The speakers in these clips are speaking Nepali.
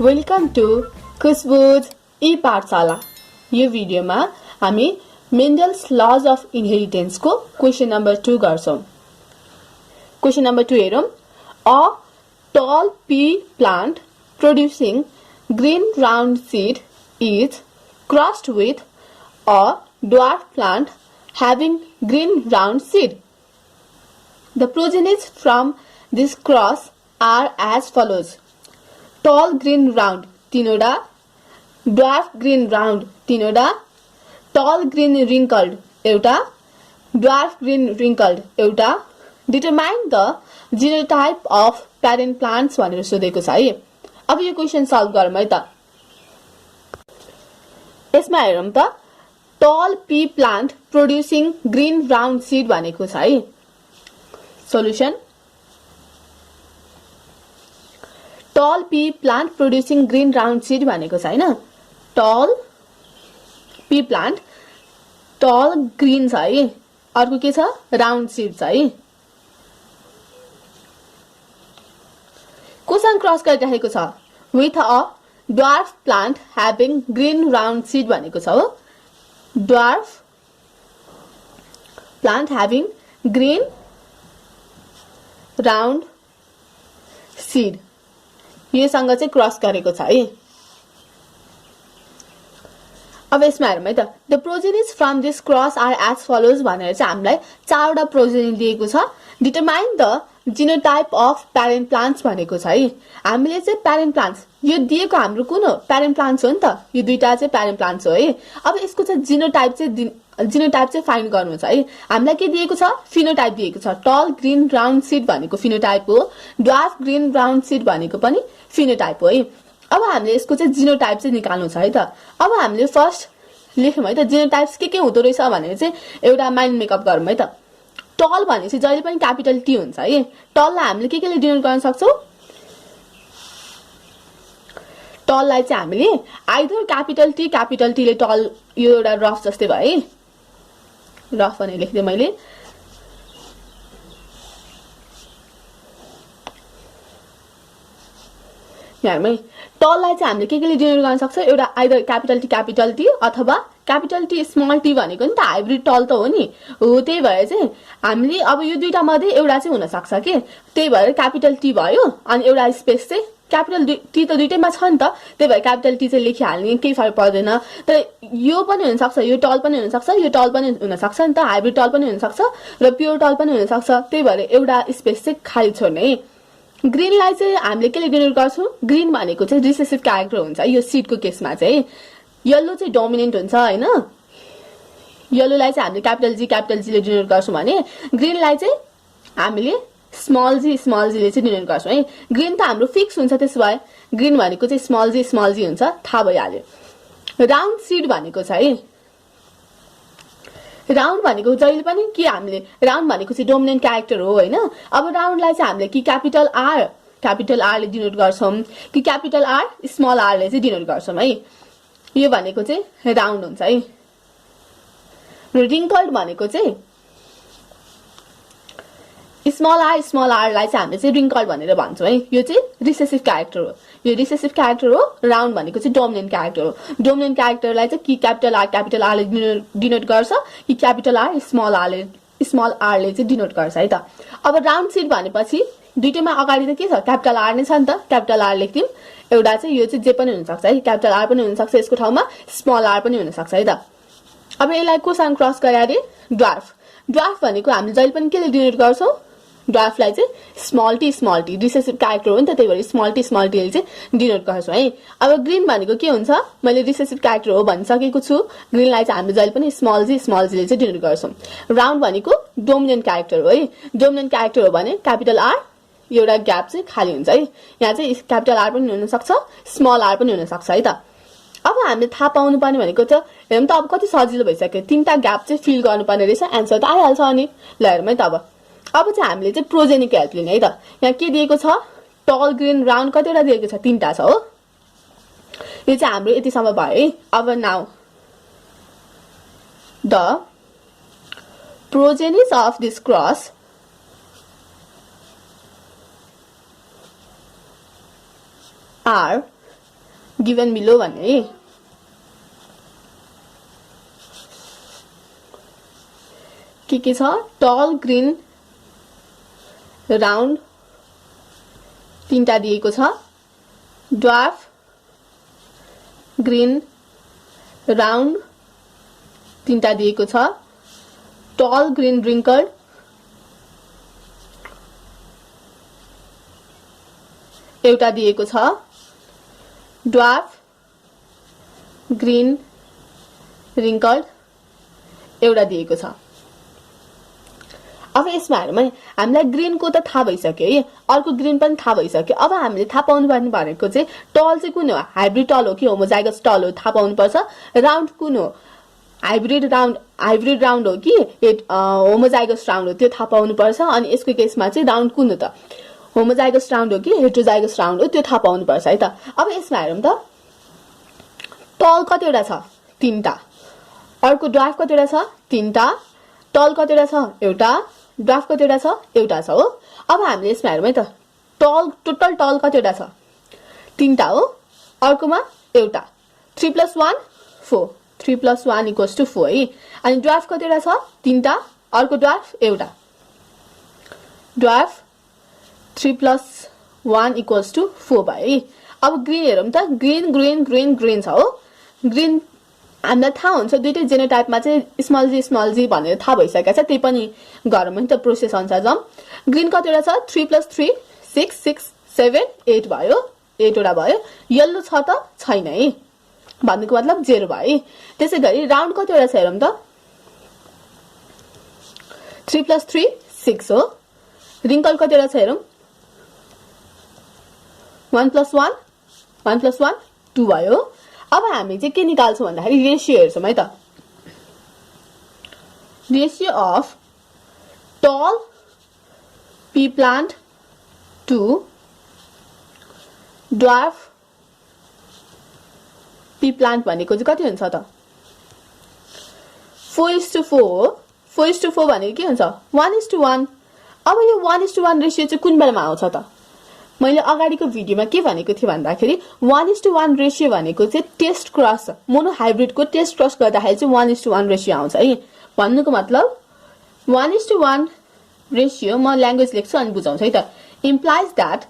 वेलकम टू खुशबुज ई पाठशाला। यो भिडियोमा हामी मेन्डल्स लज अफ इनहेरिटेन्स को क्वेशन नंबर 2 गर्छौं। क्वेशन नंबर 2 हेरौं। A tall pea plant producing green round seed is crossed with a dwarf plant having green round seed. The progenies from this cross are as follows. Tall green round तीनवटा, dwarf green round तीनवटा, tall green wrinkled एउटा, dwarf green wrinkled एउटा। Determine the genotype of parent plants भनेर सोधेको छ है। अब यो क्वेशन सल्भ गरौँ है त। यसमा हेरौँ त, tall pea plant producing green round seed भनेको छ है। Solution tall pea plant producing green round seed भनेको छ हैन। tall pea plant, tall green छ है, अर्को के छ round seed छ है। कोसँग क्रस गरिरहेको छ with a dwarf plant having green round seed भनेको छ हो। dwarf plant having green round seed यो सँग चाहिँ क्रस गरेको छ है। अब यसमा हेरौँ है त। The progenies from this cross are as follows भनेर चाहिँ हामीलाई चारवटा प्रोजेनी दिएको छ। Determine the genotype of parent plants भनेको छ है। हामीले चाहिँ प्यारेन्ट प्लान्ट्स यो दिएको हाम्रो कुन हो प्यारेन्ट प्लान्ट्स हो नि त। यो दुईटा चाहिँ प्यारेन्ट प्लान्ट्स हो है। अब यसको चाहिँ जिनोटाइप चाहिँ फाइन्ड गर्नु छ है। हामीलाई के दिएको छ फिनोटाइप दिएको छ। टल ग्रीन राउन्ड सीड भनेको फिनोटाइप हो, ड्वार्फ ग्रीन राउन्ड सीड भनेको पनि फिनोटाइप हो है। अब हामीले यसको चाहिँ जिनोटाइप चाहिँ निकाल्नु छ है त। अब हामीले फर्स्ट लेख्यौं है त जिनोटाइप्स के हुँदो रहेछ भनेर चाहिँ एउटा माइन्ड मेकअप गरौँ है त। टल भनेपछि जहिले पनि क्यापिटल टी हुन्छ है। टललाई हामीले केले डिनोट गर्न सक्छौं? टललाई चाहिँ हामीले आइदर क्यापिटल टी ले टल यो एउटा रफ जस्तै भयो है। रफ भनेर लेख्दै मैले यहाँमै टललाई चाहिँ हामीले केले डिनोट गर्न सक्छौं? एउटा आइदर क्यापिटल टी अथवा क्यापिटल टी स्मल टी भनेको नि त हाइब्रिड टल त हो नि। हो त्यही भएर चाहिँ हामीले अब यो दुईटा मध्ये एउटा चाहिँ हुन सक्छ के। त्यही भएर क्यापिटल टी भयो अनि एउटा स्पेस चाहिँ क्यापिटल टी त दुईटैमा छ नि त। त्यही भएर क्यापिटल टी चाहिँ लेखिहाल्ने केही फरक पर्दैन। तर यो पनि हुन सक्छ, यो टल पनि हुन सक्छ, यो टल पनि हुन सक्छ नि त। हाइब्रिड टल पनि हुन सक्छ र प्योर टल पनि हुन सक्छ। त्यही भएर एउटा स्पेस चाहिँ खाली छोड्ने। ग्रीनलाई चाहिँ हामीले केले डिनोट गर्छौं? ग्रीन भनेको चाहिँ रिसेसिभ क्यारेक्टर हुन्छ यो सीडको केसमा चाहिँ। येलो चाहिँ डोमिनेन्ट हुन्छ हैन। येलोलाई चाहिँ हामीले क्यापिटल जी ले डिनोट गर्छौं भने ग्रीनलाई चाहिँ हामीले स्मल जी ले चाहिँ डिनोट गर्छौं है। ग्रीन त हाम्रो फिक्स हुन्छ। त्यसो भए ग्रीन भनेको चाहिँ स्मल जी हुन्छ, थाहा भइहाल्यो। राउन्ड सीड भनेको छ है। राउन्ड भनेको जहिले पनि के हामीले राउन्ड भनेको चाहिँ डोमिनेन्ट क्यारेक्टर हो हैन। अब राउन्डलाई चाहिँ हामीले कि क्यापिटल आर ले डिनोट गर्छौं कि क्यापिटल आर स्मल आर ले चाहिँ डिनोट गर्छौं है। यो भनेको चाहिँ राउन्ड हुन्छ है। रिंकल्ड भनेको चाहिँ स्मल आर लाई चाहिँ हामीले चाहिँ रिंकल्ड भनेर भन्छौं है। यो चाहिँ रिसेसिभ क्यारेक्टर हो। यो रिसेसिभ क्यारेक्टर हो। राउन्ड भनेको चाहिँ डोमिनेन्ट क्यारेक्टर हो। डोमिनेन्ट क्यारेक्टरलाई चाहिँ कि क्यापिटल आर ले डिनोट गर्छ कि क्यापिटल आर स्मल आर ले चाहिँ डिनोट गर्छ है त। अब राउन्ड सीड भनेपछि दुईटैमा अगाडि त के छ क्यापिटल आर नै छ नि त। क्यापिटल आर लेख्दियौं। एउटा चाहिँ यो चाहिँ जे पनि हुन सक्छ है। क्यापिटल आर पनि हुन सक्छ यसको ठाउँमा, स्मल आर पनि हुन सक्छ है त। अब यसलाई कोसँग क्रस गरे ड्वार्फ भनेको हामीले जहिले पनि केले डिनोट गर्छौं? ड्वार्फलाई चाहिँ स्मल टी रिसेसिभ क्यारेक्टर हो नि त। त्यही भएर स्मल टी ले चाहिँ डिनोट गर्छौं है। अब ग्रीन भनेको के हुन्छ? मैले रिसेसिभ क्यारेक्टर हो भनिसकेको छु। ग्रीनलाई चाहिँ हामीले जहिले पनि स्मल जी ले चाहिँ डिनोट गर्छौं। राउन्ड भनेको डोमिनेन्ट क्यारेक्टर हो है। डोमिनेन्ट क्यारेक्टर हो भने क्यापिटल आर एउटा ग्याप चाहिँ खाली हुन्छ है। यहाँ चाहिँ क्यापिटल आर पनि हुन सक्छ, स्मल आर पनि हुन सक्छ है त। अब हामीले थाहा पाउनु पर्ने भनेको त हेरौँ त अब कति सजिलो भइसक्यो। तीनटा ग्याप चाहिँ फिल गर्नुपर्ने रहेछ, एन्सर त आइहाल्छ अनि। ल हेरौँ है त। अब चाहिँ हामीले चाहिँ प्रोजेनीको हेल्प लिने है त। यहाँ के दिएको छ? टल ग्रीन राउन्ड कतिवटा दिएको छ? 3टा छ हो। यो चाहिँ हाम्रो यतिसम्म भयो है। अब now the progenies of this cross are given below भन्ने है। के छ टल ग्रीन राउन्ड तीनटा दिएको छ, ड्वार्फ ग्रीन राउन्ड तीनटा दिएको छ, टल ग्रीन रिंकल्ड एउटा दिएको छ, ड्वार्फ ग्रीन रिंकल्ड एउटा दिएको छ। अब यसमा हेरौँ है, हामीलाई ग्रीनको त थाहा भइसक्यो है, अर्को ग्रीन पनि थाहा भइसक्यो। अब हामीले थाहा पाउनु पर्ने भनेको चाहिँ टल चाहिँ कुन हो, हाइब्रिड टल हो कि होमोजाइगस टल हो थाहा पाउनु पर्छ। राउन्ड कुन हो, हाइब्रिड राउन्ड हो कि होमोजाइगस राउन्ड हो त्यो थाहा पाउनु पर्छ। अनि यसको केसमा चाहिँ राउन्ड कुन हो त, होमोजाइगस राउन्ड हो कि हेट्रोजाइगस राउन्ड हो त्यो थाहा पाउनु पर्छ है त। अब यसमा हेरौँ त, टल कतिवटा छ, तीनटा, अर्को ड्वार्फ कतिवटा छ, तीनटा, टल कतिवटा छ, एउटा, ड्वार्फ कतिवटा छ, एउटा छ हो। अब हामीले यसमा हेरौँ है त, टोटल टल कतिवटा छ, तीनटा हो, अर्कोमा एउटा, 3 + 1 4, 3 + 1 = 4 है। अनि ड्वार्फ कतिवटा छ, तीनटा, अर्को ड्वार्फ एउटा, ड्वार्फ 3 + 1 = 4 भयो है। अब ग्रीन हेरौँ त, ग्रीन ग्रीन ग्रीन ग्रीन छ हो। ग्रीन हामीलाई थाहा हुन्छ दुईटै जेनोटाइपमा चाहिँ स्मल जी भनेर थाहा भइसकेको छ, त्यही पनि गरौँ नि त प्रोसेस अनुसार जाउँ। ग्रीन कतिवटा छ, 3 + 3 6 6 7 8 भयो, 8 वटा भयो। येल्लो छ त छैन है, भन्नुको मतलब 0 भयो है। त्यसै गरी राउन्ड कतिवटा छ हेरौँ त, 3 + 3 6 हो। रिंकल कतिवटा छ हेरौँ, 1 + 1 2 भयो। अब हामी चाहिँ के निकाल्छौँ भन्दाखेरि रेशियो हेर्छौँ है त, ratio of tall pea plant to dwarf pea plant भनेको चाहिँ कति हुन्छ त, 4:4। 4:4 भनेको के हुन्छ, 1:1। अब यो 1:1 रेशियो चाहिँ कुन बेलामा आउँछ त, मैले अगाडिको भिडियोमा के भनेको थिएँ भन्दाखेरि 1:1 रेशियो भनेको चाहिँ टेस्ट क्रस, मोनो हाइब्रिडको टेस्ट क्रस गर्दाखेरि चाहिँ 1:1 रेशियो आउँछ है। भन्नुको मतलब 1:1 रेशियो, म ल्याङ्ग्वेज लेख्छु अनि बुझाउँछु है त, implies that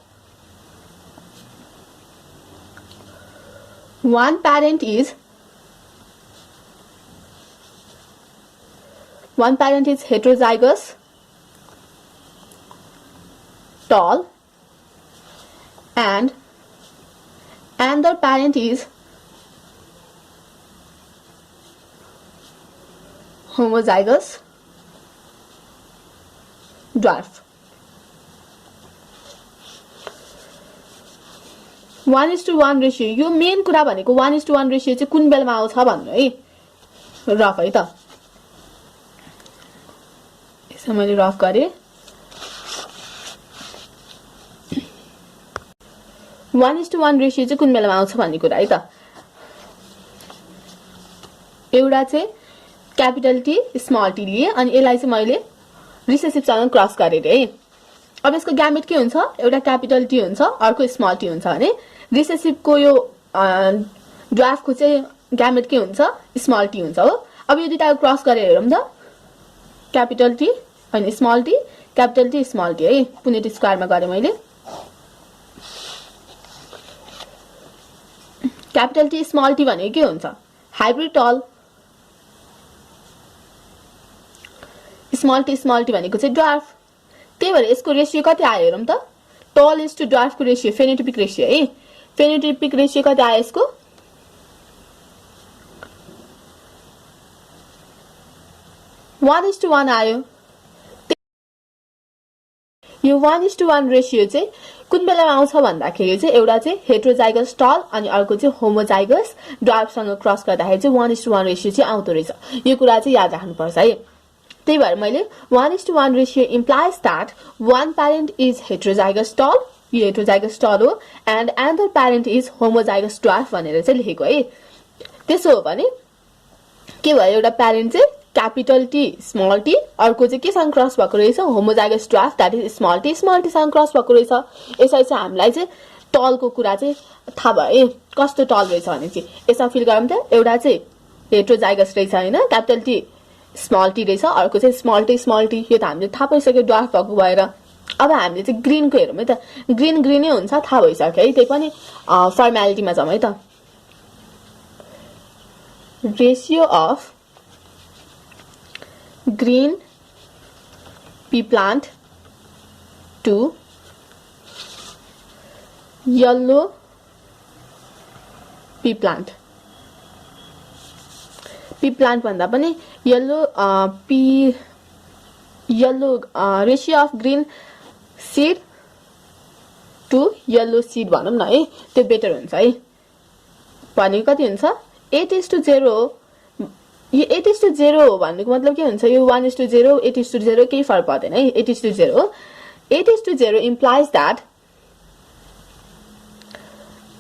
one parent is heterozygous tall and another parent is homozygous dwarf. 1:1 ratio, यो मेन कुरा भनेको 1:1 रेशियो चाहिँ कुन बेलामा आउँछ भन्नु है, रफ है त। यसो मैले रफ गरेँ, 1:1 रेशियो चाहिँ कुन बेलामा आउँछ भन्ने कुरा है त। एउटा चाहिँ क्यापिटल टी स्मल टी लिए, अनि यसलाई चाहिँ मैले रिसेसिभसँग क्रस गरेर है। अब यसको ग्यामेट के हुन्छ, एउटा क्यापिटल टी हुन्छ, अर्को स्मल टी हुन्छ भने रिसेसिभको यो ड्वार्फको चाहिँ ग्यामेट के हुन्छ, स्मल टी हुन्छ हो। अब यो दुईटा क्रस गरेर हेरौँ त, क्यापिटल टी अनि small T, capital T small T है, पुनेट स्क्वायरमा गरेँ मैले। क्यापिटल टी स्मल टी भनेको के हुन्छ, हाइब्रिड टल, स्मल टी भनेको चाहिँ ड्वार्फ। त्यही भएर यसको रेशियो कति आयो हेरौँ त, टल इज टु ड्वार्फको रेशियो, फेनोटिपिक रेशियो है। फेनोटिपिक रेशियो कति आयो यसको, 1:1 आयो। यो 1:1 रेशियो चाहिँ कुन बेलामा आउँछ भन्दाखेरि चाहिँ एउटा चाहिँ हेट्रोजाइगस टल अनि अर्को चाहिँ होमोजाइगस ड्वार्फसँग क्रस गर्दाखेरि चाहिँ 1:1 रेशियो चाहिँ आउँदो रहेछ। यो कुरा चाहिँ याद राख्नुपर्छ है। त्यही भएर मैले 1:1 ratio implies that one parent is heterozygous tall, यो हेट्रोजाइगस टल हो, and another parent is homozygous dwarf भनेर चाहिँ लेखेको है। त्यसो हो भने के भयो, एउटा प्यारेन्ट चाहिँ क्यापिटल टी स्मल टी, अर्को चाहिँ केसँग क्रस भएको रहेछ, homozygous dwarf, that is small T सँग क्रस भएको रहेछ। यसरी चाहिँ हामीलाई चाहिँ टलको कुरा चाहिँ थाहा भयो कस्तो टल रहेछ भने चाहिँ यसमा फिल गरौँ त एउटा चाहिँ हेट्रोजाइगस रहेछ हैन क्यापिटल टी स्मल टी रहेछ अर्को चाहिँ स्मल टी यो त हामीले थाहा पाइसक्यो ड्वार्फ भएको भएर अब हामीले चाहिँ ग्रीनको हेरौँ है त ग्रीनै हुन्छ थाहा भइसक्यो है त्यही पनि फर्मालिटीमा जाउँ है त ratio of green pea plant to yellow pea plant भन्दा पनि yellow ratio of green seed to yellow seed भनौं न है त्यो बेटर हुन्छ है भनेको कति हुन्छ 8:0 यो 8:0 हो भन्नुको मतलब के हुन्छ यो 1:0 8:0 केही फरक पर्दैन है 8:0 8:0 implies that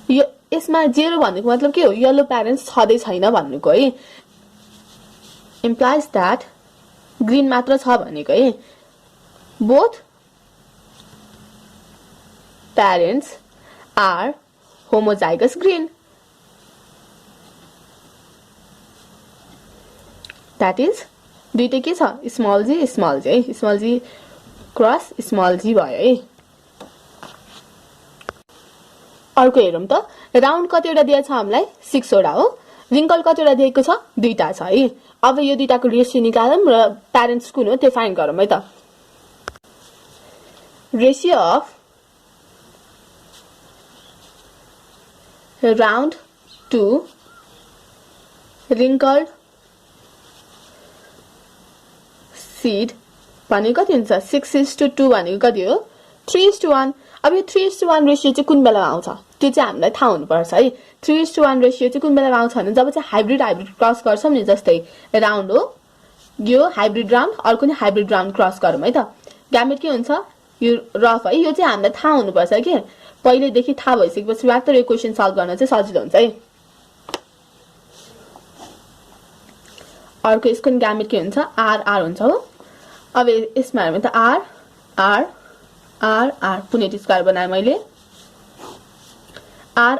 यो यसमा 0 भन्नुको मतलब के हो येलो प्यारेन्ट्स छदै छैन भन्नुको है implies that ग्रीन मात्र छ भनेको है both parents are homozygous green that is दुईटै के छ स्मल जी है स्मल जी क्रस स्मल जी भयो है अर्को हेरौं त राउन्ड कतिवटा दिएको छ हामीलाई 6 वटा हो रिंकल कतिवटा दिएको छ दुईटा छ है अब यो दुईटाको रेशियो निकालौं र प्यारेन्ट्स कुन हो त्यो फाइन्ड गरौँ है त ratio of round to wrinkled seed भनेको कति हुन्छ 6:2 भनेको कति हो 3:1 अब यो 3:1 रेशियो चाहिँ कुन बेलामा आउँछ त्यो चाहिँ हामीलाई थाहा हुनुपर्छ है 3:1 रेशियो चाहिँ कुन बेलामा आउँछ भने जब चाहिँ हाइब्रिड क्रस गर्छौं नि जस्तै राउन्ड हो यो हाइब्रिड राउन्ड अर्को नि हाइब्रिड राउन्ड क्रस गरौँ है त ग्यामेट के हुन्छ यो रफ है यो चाहिँ हामीलाई थाहा हुनुपर्छ के पहिलेदेखि थाहा भइसकेपछि मात्र यो क्वेशन सल्भ गर्न चाहिँ सजिलो हुन्छ है अर्को यसको ग्यामेट के हुन्छ आर हुन्छ हो अब यसमा हेर्नु त आर पुनेट स्क्वायर बनाए मैले R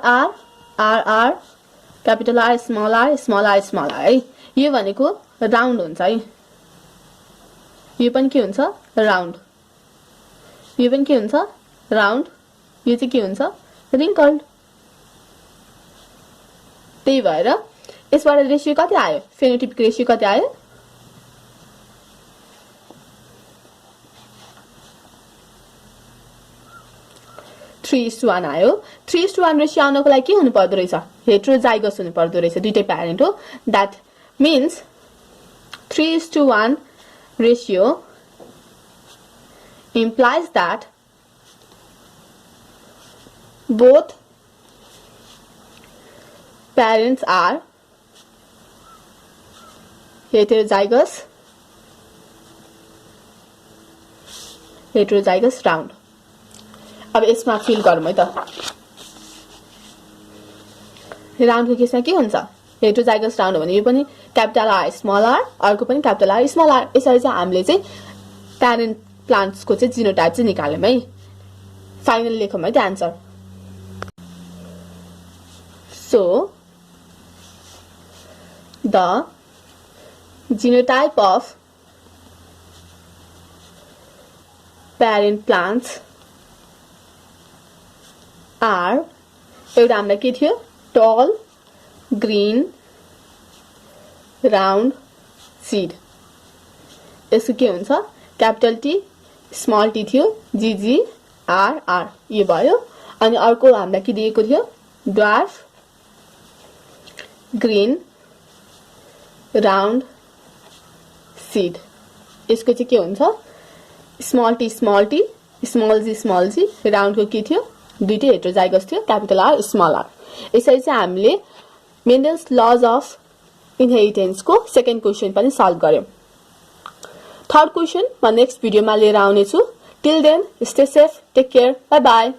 capital R small R है यो भनेको राउन्ड हुन्छ है यो पनि के हुन्छ राउन्ड यो पनि के हुन्छ राउन्ड यो चाहिँ के हुन्छ रिंकल्ड त्यही भएर यसबाट रेशियो कति आयो फेनोटाइपिक रेशियो कति आयो 3:1 आयो 3:1 रेशियो आउनको लागि के हुनु पर्दो रहेछ हेट्रोजाइगस हुनु पर्दो रहेछ दुईटै प्यारेन्ट हो that means 3:1 ratio implies that both parents are heterozygous round अब यसमा फिल गरौँ है त राउन्डको केसमा के हुन्छ हेट्रोजाइगस राउन्ड भने यो पनि क्यापिटल आर स्मल आर अर्को पनि क्यापिटल आर स्मल आर यसरी चाहिँ हामीले चाहिँ प्यारेन्ट प्लान्ट्स को चाहिँ जिनोटाइप चाहिँ निकाल्यौं है फाइनल लेखौँ है त answer so the genotype of parent plants are एउटा हामीलाई के थियो tall green round seed यसको के हुन्छ क्यापिटल टी स्मल टी थियो जीजी आर आर यो भयो अनि अर्को हामीलाई के दिएको थियो ड्वार्फ ग्रीन राउन्ड सीड यसको चाहिँ के हुन्छ स्मल टी स्मल जी राउन्ड को के थियो दुईटै हेट्रोजाइगस थियो क्यापिटल आर स्मल आर यसरी चाहिँ हामीले मेन्डल्स लज अफ इनहेरिटेन्स को सेकेन्ड क्वेशन पनि सल्भ गर्यौं थर्ड क्वेशन म नेक्स्ट भिडियोमा लिएर आउने छु till then stay safe take care bye by